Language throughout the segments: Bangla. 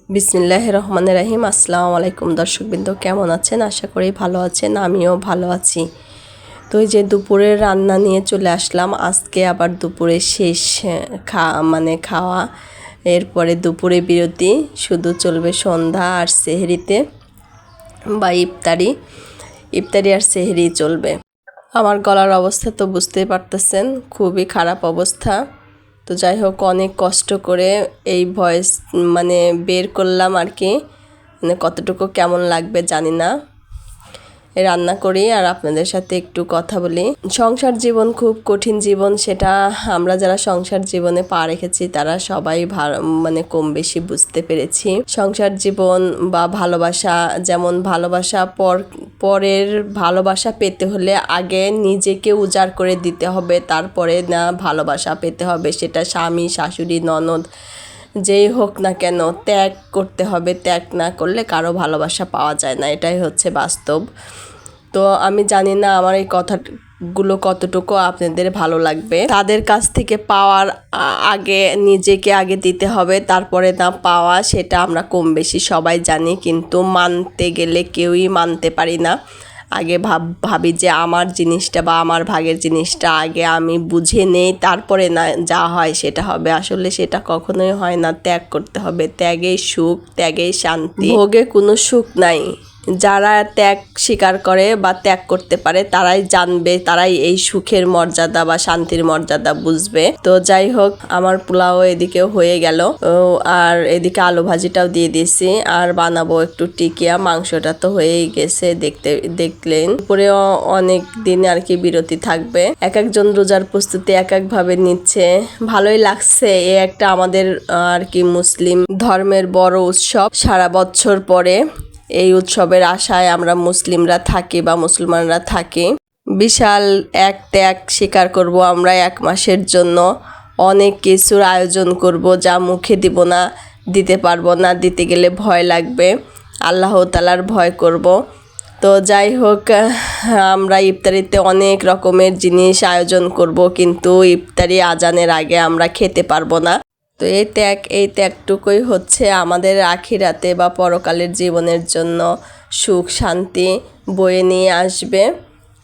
বিসমিল্লাহির রহমানির রহিম। আসসালামু আলাইকুম দর্শকবৃন্দ, কেমন আছেন? আশা করি ভালো আছেন, আমিও ভালো আছি। তো এই যে দুপুরের রান্না নিয়ে চলে আসলাম। আজকে আবার দুপুরে শেষ খাওয়া, এরপরে দুপুরে বিরতি, শুধু চলবে সন্ধ্যা আর সেহরিতে বা ইফতারি আর সেহরি চলবে। আমার গলার অবস্থা তো বুঝতেই পারতেছেন, খুবই খারাপ অবস্থা। তো যাই হোক, অনেক কষ্ট করে এই ভয়েস বের করলাম আর কি। কতটুকু কেমন লাগবে জানি না। রান্না করি আর আপনাদের সাথে একটু কথা বলি। সংসার জীবন খুব কঠিন জীবন, সেটা আমরা যারা সংসার জীবনে পা রেখেছি তারা সবাই কম বেশি বুঝতে পেরেছি। সংসার জীবন বা ভালোবাসা, যেমন ভালোবাসা পরের ভালোবাসা পেতে হলে আগে নিজেকে উজাড় করে দিতে হবে, তারপরে না ভালোবাসা পেতে হবে। সেটা স্বামী, শাশুড়ি, ননদ যেই হোক না কেন, ত্যাগ করতে হবে। ত্যাগ না করলে কারো ভালোবাসা পাওয়া যায় না, এটাই হচ্ছে বাস্তব। তো আমি জানি না আমার এই কথাগুলো কতটুকু আপনাদের ভালো লাগবে। তাদের কাছ থেকে পাওয়ার আগে নিজেকে আগে দিতে হবে, তারপরে না পাওয়া, সেটা আমরা কম বেশি সবাই জানি, কিন্তু মানতে গেলে কেউই মানতে পারি না। আগে ভাবি যে আমার জিনিসটা বা আমার ভাগের জিনিসটা আগে আমি বুঝে নেই, তারপরে না যা হয় সেটা হবে। আসলে সেটা কখনোই হয় না। ত্যাগ করতে হবে। ত্যাগেই সুখ, ত্যাগেই শান্তি। ভোগে কোনো সুখ নাই। যারা ত্যাগ স্বীকার করে বা ত্যাগ করতে পারে তারাই জানবে, তারাই এই সুখের মর্যাদা বা শান্তির মর্যাদা বুঝবে। তো যাই হোক, আমার পোলাও এদিকেও হয়ে গেল, আর এদিকে আলু ভাজিটাও দিয়ে দিয়েছি, আর বানাবো একটু টিকিয়া। মাংসটা তো হয়েই গেছে, দেখলেন। উপরেও অনেক দিন আর কি বিরতি থাকবে। এক একজন রোজার প্রস্তুতি এক এক ভাবে নিচ্ছে, ভালোই লাগছে। একটা আমাদের আর কি মুসলিম ধর্মের বড় উৎসব। সারা বছর পরে এই উৎসবের আশায় আমরা মুসলিমরা থাকি বা মুসলমানরা থাকি। বিশাল এক ত্যাগ স্বীকার করব আমরা 1 মাসের জন্য। অনেক কিছুর আয়োজন করব, যা মুখে দিব না, দিতে পারবো না, দিতে গেলে ভয় লাগবে। আল্লাহ তাআলার ভয় করব। তো যাই হোক, আমরা ইফতারিতে অনেক রকমের জিনিস আয়োজন করব, কিন্তু ইফতারি আজানের আগে আমরা খেতে পারবো না। তো এই ত্যাগটুকুই হচ্ছে আমাদের আখিরাতে বা পরকালের জীবনের জন্য সুখ শান্তি বয়ে নিয়ে আসবে।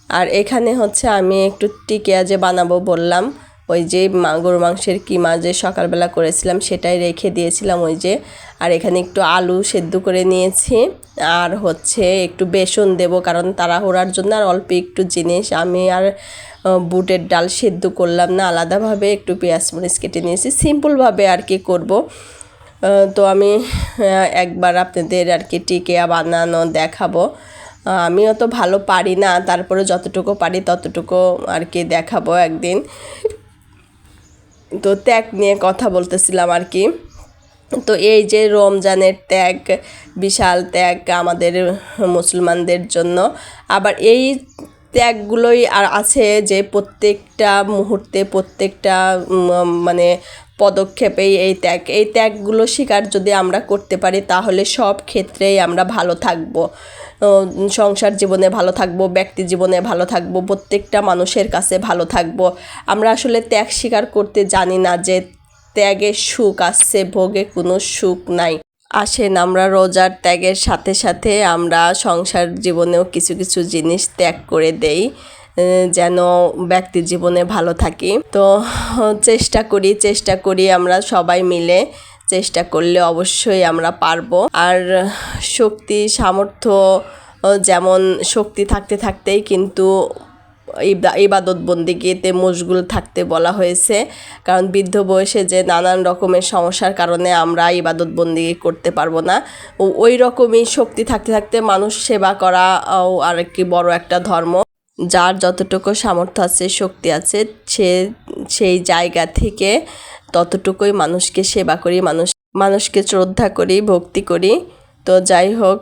আর এখানে হচ্ছে আমি একটু টিকিয়া যে বানাবো বললাম, ওই যে গরু মাংসের কিমা যে সকালবেলা করেছিলাম সেটাই রেখে দিয়েছিলাম ওই যে। আর এখানে একটু আলু সেদ্ধ করে নিয়েছি, আর হচ্ছে একটু বেসন দেব, কারণ তাড়াহুড়ার জন্য। আর অল্প একটু জিনিস, আমি আর বুটের ডাল সেদ্ধ করলাম না, আলাদাভাবে একটু পেঁয়াজ মরিচ কেটে নিয়েছি, সিম্পলভাবে আর কি করব। তো আমি একবার আপনাদের আর কি টিকিয়া বানানো দেখাবো। আমিও তো ভালো পারি না, তারপরে যতটুকু পারি ততটুকু আর কি দেখাবো একদিন। তো ত্যাগ নিয়ে কথা বলতেছিলাম আর কি। তো এই যে রমজানের ত্যাগ, বিশাল ত্যাগ আমাদের মুসলমানদের জন্য। আবার এই ত্যাগগুলোই আর আছে যে প্রত্যেকটা মুহূর্তে, প্রত্যেকটা পদক্ষেপেই এই ত্যাগগুলো স্বীকার যদি আমরা করতে পারি, তাহলে সব ক্ষেত্রেই আমরা ভালো থাকবো। সংসার জীবনে ভালো থাকবো, ব্যক্তি জীবনে ভালো থাকবো, প্রত্যেকটা মানুষের কাছে ভালো থাকবো। আমরা আসলে ত্যাগ স্বীকার করতে জানি না যে ত্যাগে সুখ আসছে, ভোগে কোনো সুখ নাই। আসেন আমরা রোজার ত্যাগের সাথে সাথে আমরা সংসার জীবনেও কিছু কিছু জিনিস ত্যাগ করে দেই, যেন ব্যক্তি জীবনে ভালো থাকি। তো চেষ্টা করি আমরা সবাই মিলে। চেষ্টা করলে অবশ্যই আমরা পারবো। আর শক্তি সামর্থ্য, যেমন শক্তি থাকতে থাকতেই কিন্তু ইবাদত বন্দেগীতে মশগুল থাকতে বলা হয়েছে, কারণ বৃদ্ধ বয়সে যে নানান রকমের সমস্যার কারণে আমরা ইবাদত বন্দেগী করতে পারবো না, ওই রকমই শক্তি থাকতে থাকতে মানুষ সেবা করা আর কি বড় একটা ধর্ম। যার যতটুকু সামর্থ্য আছে, শক্তি আছে, সেই জায়গা থেকে ততটুকুই মানুষকে সেবা করি, মানুষকে শ্রদ্ধা করি, ভক্তি করি। তো যাই হোক,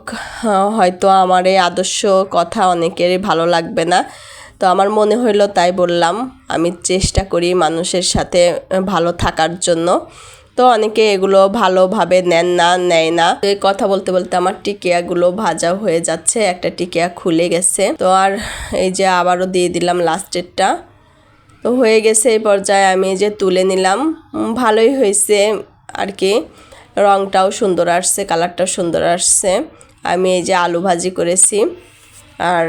হয়তো আমার এই আদর্শ কথা অনেকেরই ভালো লাগবে না, তো আমার মনে হইলো তাই বললাম। আমি চেষ্টা করি মানুষের সাথে ভালো থাকার জন্য। তো অনেকে এগুলো ভালোভাবে নেয় না। এই কথা বলতে বলতে আমার টিকিয়াগুলো ভাজা হয়ে যাচ্ছে, একটা টিকিয়া খুলে গেছে। তো আর এই যে আবারও দিয়ে দিলাম লাস্টেরটা। তো হয়ে গেছে এই পর্যায়ে আমি যে তুলে নিলাম, ভালোই হয়েছে আর কি। রংটাও সুন্দর আসছে, কালারটাও সুন্দর আসছে। আমি এই যে আলু ভাজি করেছি আর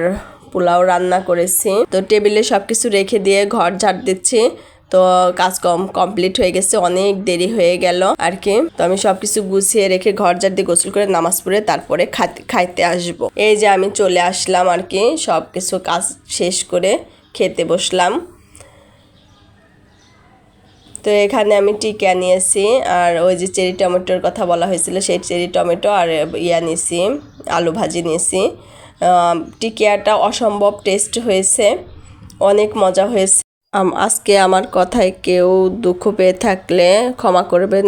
পোলাও রান্না করেছি। তো টেবিলে সব কিছু রেখে দিয়ে ঘর ঝাড় দিচ্ছি। তো কাজ কমপ্লিট হয়ে গেছে, অনেক দেরি হয়ে গেল আর কি। তো আমি সব কিছু গুছিয়ে রেখে ঘর ঝাড় দিয়ে গোসল করে নামাজ পড়ে তারপরে খাইতে আসবো। এই যে আমি চলে আসলাম আর কি, সব কিছু কাজ শেষ করে খেতে বসলাম। তো এখানে আমি টিকা নিয়েছি আর ওই যে চেরি টমেটোর কথা বলা হয়েছিল সেই চেরি টমেটো আর নিয়েছি, আলু ভাজি নিয়েছি। টিকিয়াটা অসম্ভব টেস্ট হয়েছে, অনেক মজা হয়েছে। আজকে আমার কথায় কেউ দুঃখ পেয়ে থাকলে ক্ষমা করবেন,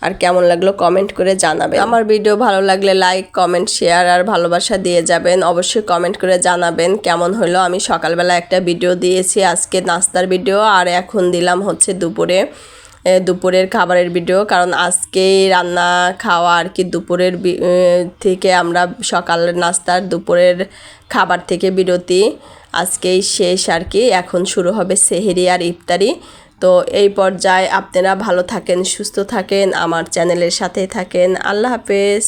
আর কেমন লাগলো কমেন্ট করে জানাবেন। আমার ভিডিও ভালো লাগলে লাইক, কমেন্ট, শেয়ার আর ভালোবাসা দিয়ে যাবেন। অবশ্যই কমেন্ট করে জানাবেন কেমন হলো। আমি সকালবেলা একটা ভিডিও দিয়েছি আজকে নাস্তার ভিডিও, আর এখন দিলাম হচ্ছে দুপুরের খাবারের ভিডিও, কারণ আজকেই রান্না খাওয়া আর কি দুপুরের থেকে আমরা সকালের নাস্তার দুপুরের খাবার থেকে বিরতি আজকেই শেষ আর কি। এখন শুরু হবে সেহরি আর ইফতারি। তো এই পর্যায়ে আপনারা ভালো থাকেন, সুস্থ থাকেন, আমার চ্যানেলের সাথেই থাকেন। আল্লাহ হাফেজ।